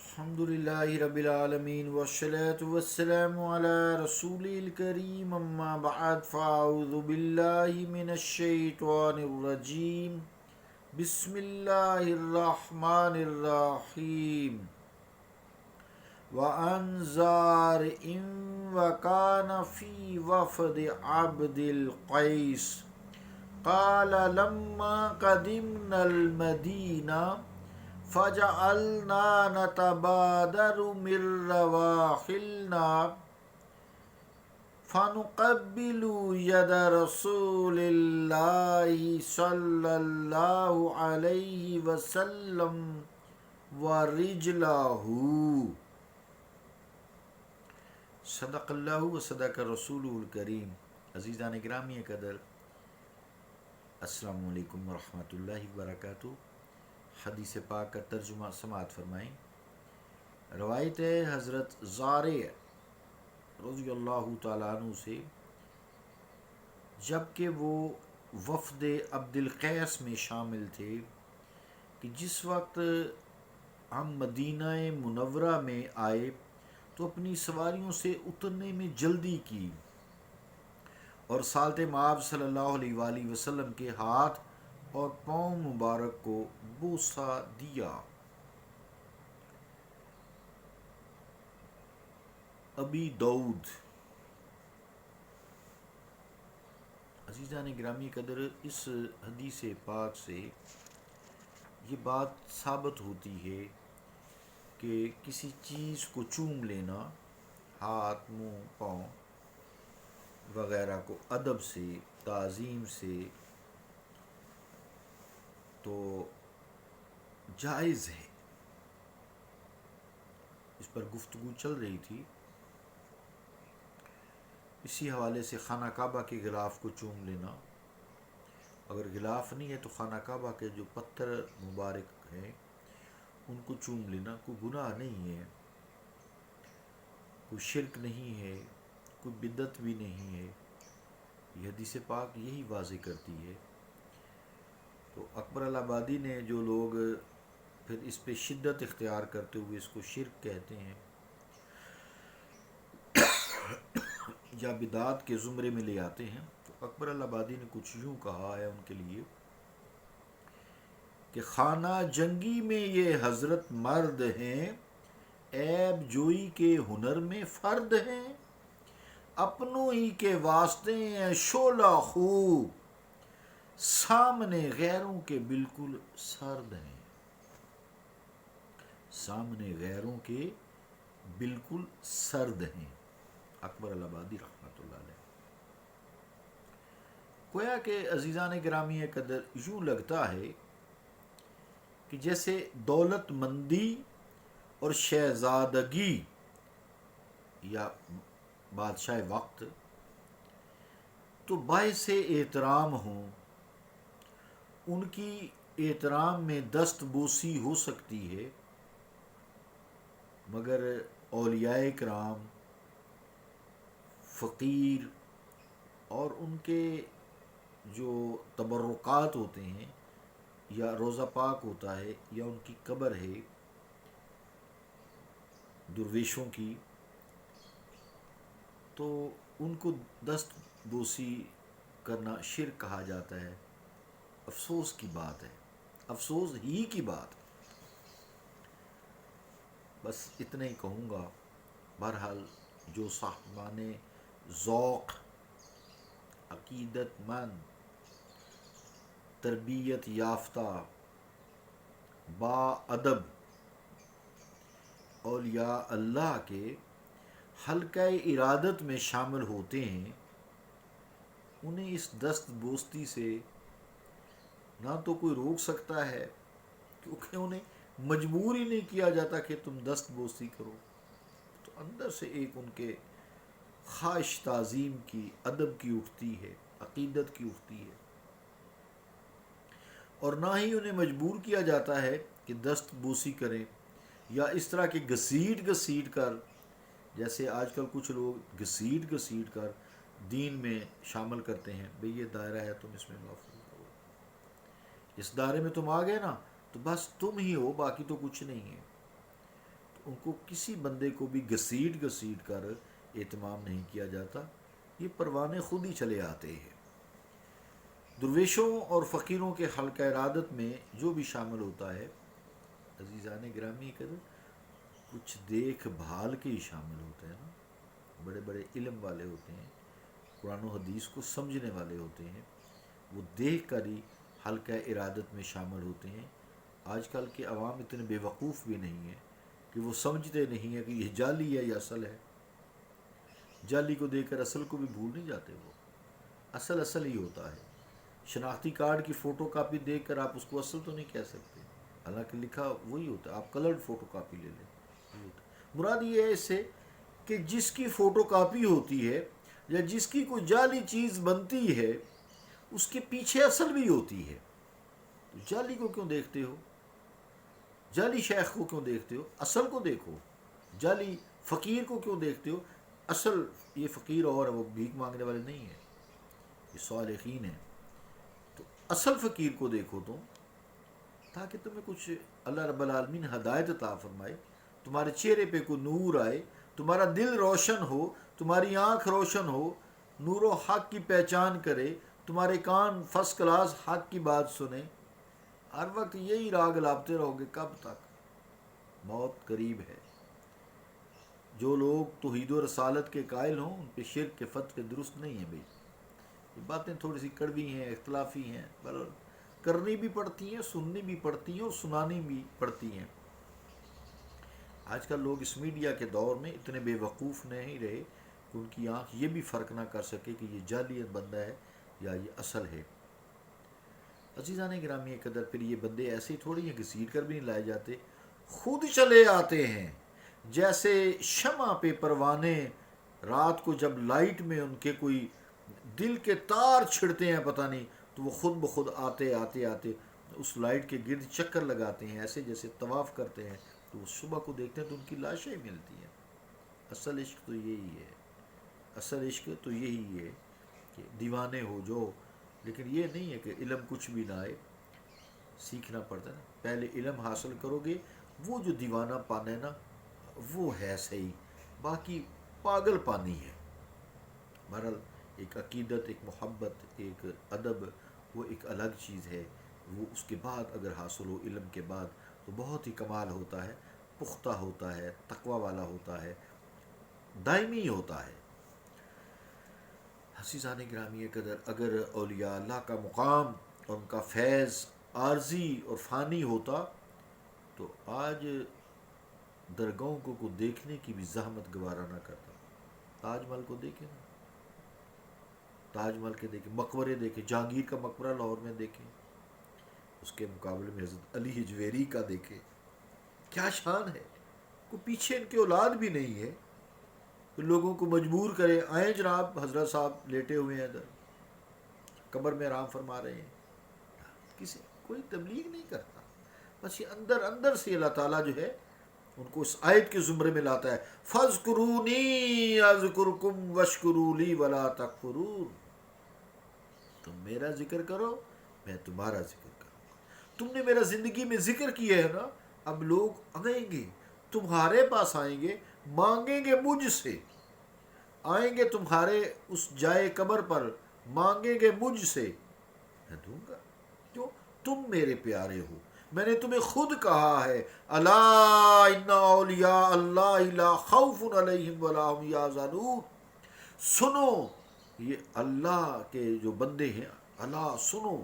الحمد للہ رب العالمین والصلاة والسلام علی رسول الکریم اما بعد فاعوذ باللہ من الشیطان الرجیم بسم اللہ الرحمن الرحیم وانذار ان وکان فی وفد عبد القیس قال لما قدمنا المدینہ فجعلنا نتبادر من رواحلنا فنقبل يد رسول الله صلى الله عليه وسلم ورجله صدق اللہ و صدق رسول الکریم. عزیزان گرامی قدر، السلام علیکم ورحمۃ اللہ وبرکاتہ. حدیث پاک کا ترجمہ سماعت فرمائیں. روایت ہے حضرت زارع رضی اللہ تعالیٰ عنہ سے، جب کہ وہ وفد عبد القیس میں شامل تھے کہ جس وقت ہم مدینہ منورہ میں آئے تو اپنی سواریوں سے اترنے میں جلدی کی اور سالت مآب صلی اللہ علیہ وآلہ وسلم کے ہاتھ اور پاؤں مبارک کو بوسہ دیا. ابی داؤد. عزیزان گرامی قدر، اس حدیث پاک سے یہ بات ثابت ہوتی ہے کہ کسی چیز کو چوم لینا، ہاتھ، منہ، پاؤں وغیرہ کو ادب سے، تعظیم سے تو جائز ہے. اس پر گفتگو چل رہی تھی. اسی حوالے سے خانہ کعبہ کے غلاف کو چوم لینا، اگر غلاف نہیں ہے تو خانہ کعبہ کے جو پتھر مبارک ہیں ان کو چوم لینا کوئی گناہ نہیں ہے، کوئی شرک نہیں ہے، کوئی بدعت بھی نہیں ہے. یہ حدیث پاک یہی واضح کرتی ہے. تو اکبر الآبادی نے جو لوگ پھر اس پہ شدت اختیار کرتے ہوئے اس کو شرک کہتے ہیں یا بدعات کے زمرے میں لے آتے ہیں، تو اکبر الآبادی نے کچھ یوں کہا ہے ان کے لیے کہ خانہ جنگی میں یہ حضرت مرد ہیں، عیب جوئی کے ہنر میں فرد ہیں، اپنوں ہی کے واسطے ہیں شعلہ خو، سامنے غیروں کے بالکل سرد ہیں. سامنے غیروں کے بالکل سرد ہیں. اکبر الآبادی رحمۃ اللہ علیہ. گویا کہ عزیزان گرامی قدر یوں لگتا ہے کہ جیسے دولت مندی اور شہزادگی یا بادشاہ وقت تو باعث احترام ہوں، ان کی احترام میں دست بوسی ہو سکتی ہے، مگر اولیاء کرام، فقیر اور ان کے جو تبرکات ہوتے ہیں یا روضہ پاک ہوتا ہے یا ان کی قبر ہے درویشوں کی، تو ان کو دست بوسی کرنا شرک کہا جاتا ہے. افسوس کی بات ہے، افسوس ہی کی بات. بس اتنا ہی کہوں گا. بہرحال جو صاحبان ذوق، عقیدت مند، تربیت یافتہ، با ادب اولیاء اللہ کے حلقہ ارادت میں شامل ہوتے ہیں، انہیں اس دست بوستی سے نہ تو کوئی روک سکتا ہے، کیونکہ انہیں مجبور ہی نہیں کیا جاتا کہ تم دست بوسی کرو. تو اندر سے ایک ان کے خواہش تعظیم کی، ادب کی اٹھتی ہے، عقیدت کی اٹھتی ہے. اور نہ ہی انہیں مجبور کیا جاتا ہے کہ دست بوسی کریں یا اس طرح کے گھسیٹ کر، جیسے آج کل کچھ لوگ گھسیٹ کر دین میں شامل کرتے ہیں. بھئی یہ دائرہ ہے، تم اس میں محفوظ ہو، اس دائرے میں تم آ گئے نا تو بس تم ہی ہو، باقی تو کچھ نہیں ہے. ان کو کسی بندے کو بھی گھسیٹ گھسیٹ کر اہتمام نہیں کیا جاتا، یہ پروانے خود ہی چلے آتے ہیں۔ درویشوں اور فقیروں کے حلقہ ارادت میں جو بھی شامل ہوتا ہے، عزیزان گرامی قدر، کچھ دیکھ بھال کے ہی شامل ہوتے ہیں نا، بڑے بڑے علم والے ہوتے ہیں، قرآن و حدیث کو سمجھنے والے ہوتے ہیں، وہ دیکھ کر ہی حلقہ ارادت میں شامل ہوتے ہیں۔ آج کل کے عوام اتنے بے وقوف بھی نہیں ہیں کہ وہ سمجھتے نہیں ہیں کہ یہ جعلی ہے یا اصل ہے۔ جعلی کو دیکھ کر اصل کو بھی بھول نہیں جاتے، وہ اصل اصل ہی ہوتا ہے۔ شناختی کارڈ کی فوٹو کاپی دیکھ کر آپ اس کو اصل تو نہیں کہہ سکتے، حالانکہ لکھا وہی ہوتا ہے، آپ کلرڈ فوٹو کاپی لے لیں۔ مراد یہ ہے اس سے کہ جس کی فوٹو کاپی ہوتی ہے یا جس کی کوئی جعلی چیز بنتی ہے، اس کے پیچھے اصل بھی ہوتی ہے۔ تو جعلی کو کیوں دیکھتے ہو؟ جعلی شیخ کو کیوں دیکھتے ہو؟ اصل کو دیکھو۔ جعلی فقیر کو کیوں دیکھتے ہو؟ اصل یہ فقیر اور وہ بھیک مانگنے والے نہیں ہیں، یہ صالحین ہیں۔ تو اصل فقیر کو دیکھو تم، تاکہ تمہیں کچھ اللہ رب العالمین ہدایت عطا فرمائے، تمہارے چہرے پہ کوئی نور آئے، تمہارا دل روشن ہو، تمہاری آنکھ روشن ہو، نور و حق کی پہچان کرے، تمہارے کان فرسٹ کلاس حق کی بات سنیں۔ ہر وقت یہی راگ لاپتے رہو گے کب تک؟ موت قریب ہے۔ جو لوگ توحید و رسالت کے قائل ہوں ان پہ شرک کے فتوے درست نہیں ہیں بھائی، یہ باتیں تھوڑی سی کڑوی ہیں، اختلافی ہیں، پر کرنی بھی پڑتی ہیں، سننی بھی پڑتی ہیں اور سنانی بھی پڑتی ہیں۔ آج کل لوگ اس میڈیا کے دور میں اتنے بے وقوف نہیں رہے کہ ان کی آنکھ یہ بھی فرق نہ کر سکے کہ یہ جعلی بندہ ہے یا یہ اصل ہے۔ عزیزان گرامی قدر، پھر یہ بندے ایسے ہی تھوڑی ہیں کہ سیٹ کر بھی نہیں لائے جاتے، خود چلے آتے ہیں۔ جیسے شمع پہ پروانے رات کو جب لائٹ میں ان کے کوئی دل کے تار چھڑتے ہیں پتہ نہیں، تو وہ خود بخود آتے آتے آتے اس لائٹ کے گرد چکر لگاتے ہیں، ایسے جیسے طواف کرتے ہیں، تو صبح کو دیکھتے ہیں تو ان کی لاشیں ملتی ہیں۔ اصل عشق تو یہی ہے، اصل عشق تو یہی ہے کہ دیوانے ہو جو، لیکن یہ نہیں ہے کہ علم کچھ بھی نہ آئے، سیکھنا پڑتا ہے نا۔ پہلے علم حاصل کرو گے، وہ جو دیوانہ پانا ہے نا وہ ہے صحیح، باقی پاگل پانی ہے۔ بہرحال ایک عقیدت، ایک محبت، ایک ادب، وہ ایک الگ چیز ہے، وہ اس کے بعد اگر حاصل ہو علم کے بعد تو بہت ہی کمال ہوتا ہے، پختہ ہوتا ہے، تقوی والا ہوتا ہے، دائمی ہوتا ہے۔ عزیزان گرامی قدر، اگر اولیاء اللہ کا مقام اور ان کا فیض عارضی اور فانی ہوتا تو آج درگاہوں کو دیکھنے کی بھی زحمت گوارا نہ کرتا۔ تاج محل کو دیکھیں نا، تاج محل کے دیکھیں، مقبرے دیکھیں، جہانگیر کا مقبرہ لاہور میں دیکھیں، اس کے مقابلے میں حضرت علی حجویری کا دیکھیں، کیا شان ہے۔ کوئی پیچھے ان کی اولاد بھی نہیں ہے کہ لوگوں کو مجبور کرے، آئیں جناب حضرت صاحب لیٹے ہوئے ہیں ادھر قبر میں آرام فرما رہے ہیں، کسی کوئی تبلیغ نہیں کرتا۔ بس یہ اندر اندر سے اللہ تعالیٰ جو ہے ان کو اس آیت کے زمرے میں لاتا ہے، فَاذْكُرُونِي أَذْكُرْكُمْ وَاشْكُرُوا لِي وَلَا تَكْفُرُونَ۔ تم میرا ذکر کرو، میں تمہارا ذکر کروں گا۔ تم نے میرا زندگی میں ذکر کیا ہے نا، اب لوگ آئیں گے تمہارے پاس، آئیں گے مانگیں گے مجھ سے، آئیں گے تمہارے اس جائے قبر پر مانگیں گے مجھ سے، میں دوں گا، کیوں؟ تم میرے پیارے ہو، میں نے تمہیں خود کہا ہے، الا ان اولیاء اللہ لا خوف علیہم ولا هم یحزنون۔ سنو، یہ اللہ کے جو بندے ہیں، اللہ سنو،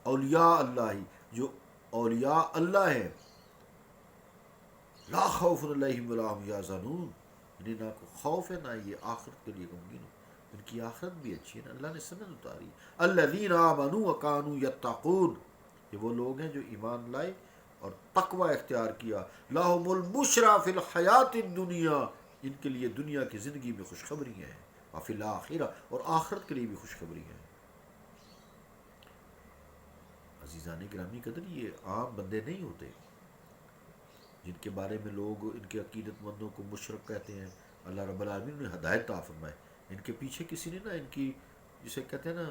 اولیاء اللہ ہی جو اولیاء اللہ ہے، لا خوف علیہم ولا هم یحزنون، انہیں نہ کوئی خوف ہے نہ یہ آخرت کے لیے غمگین ہو، ان کی آخرت بھی اچھی ہے نا، اللہ نے سند اتاری، الذین آمنوا وکانوا یتقون، یہ وہ لوگ ہیں جو ایمان لائے اور تقوی اختیار کیا، لہم البشریٰ فی الحیات الدنیا، ان کے لیے دنیا کی زندگی میں خوشخبریاں ہیں، وفی الآخرہ، اور آخرت کے لیے بھی خوشخبریاں ہیں۔ عزیزان گرامی قدر، یہ عام بندے نہیں ہوتے جن کے بارے میں لوگ ان کے عقیدت مندوں کو مشرک کہتے ہیں، اللہ رب العالمین نے ہدایت عطا فرمائے، ان کے پیچھے کسی نے نا ان کی جسے کہتے ہیں نا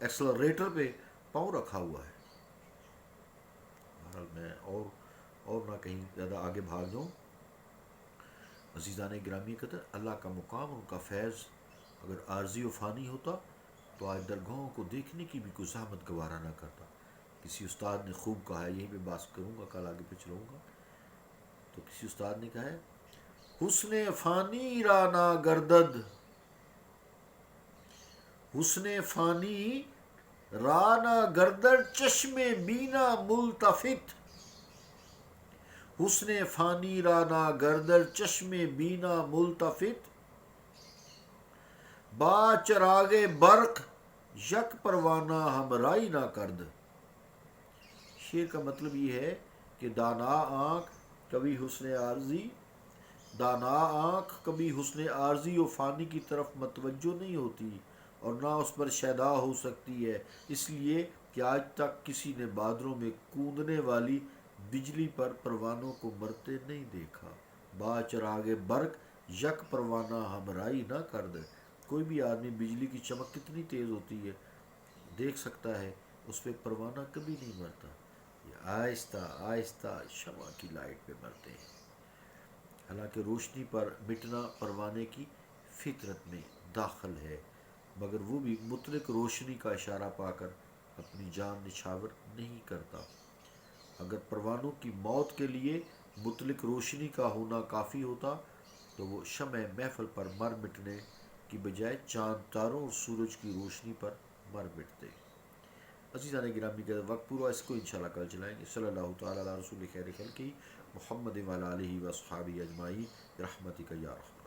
ایکسلریٹر پہ پاؤں رکھا ہوا ہے۔ بہرحال میں اور نہ کہیں زیادہ آگے بھاگ جاؤں، عزیزان گرامی قدر، اللہ کا مقام، ان کا فیض اگر عارضی و فانی ہوتا تو آج درگاہوں کو دیکھنے کی بھی کوئی زحمت گوارا نہ کرتا۔ کسی استاد نے خوب کہا ہے، یہی میں بات کروں گا، کل آگے پہ چلوں گا، تو کسی استاد نے کہا ہے حسن فانی را نا گردد، حسن فانی رانا گردر چشم بینا ملتفت، حسن فانی رانا گردر چشم بینا ملتفت، با چراغ برق یک پروانہ ہمرائی نہ کرد۔ شعر کا مطلب یہ ہے کہ دانا آنکھ کبھی حسن عارضی، دانا آنکھ کبھی حسن عارضی و فانی کی طرف متوجہ نہیں ہوتی اور نہ اس پر شیدا ہو سکتی ہے، اس لیے کہ آج تک کسی نے بادروں میں کوندنے والی بجلی پر پروانوں کو مرتے نہیں دیکھا۔ با چراغ برق یک پروانہ ہمرائی نہ کرد، کوئی بھی آدمی بجلی کی چمک کتنی تیز ہوتی ہے دیکھ سکتا ہے، اس پہ پروانہ کبھی نہیں مرتا، یہ آہستہ آہستہ شمع کی لائٹ پہ مرتے ہیں۔ حالانکہ روشنی پر مٹنا پروانے کی فطرت میں داخل ہے، مگر وہ بھی مطلق روشنی کا اشارہ پا کر اپنی جان نچھاور نہیں کرتا۔ اگر پروانوں کی موت کے لیے مطلق روشنی کا ہونا کافی ہوتا تو وہ شمع محفل پر مر مٹنے کی بجائے چاند، تاروں اور سورج کی روشنی پر مر مٹتے۔ عزیزان گرامی کا وقت پورا، اس کو انشاءاللہ کل چلائیں گے۔ صلی اللہ تعالیٰ علی رسول خیر خلقہ محمد وعلی آلہ و صحابہ اجمعین برحمتک یا رحمن۔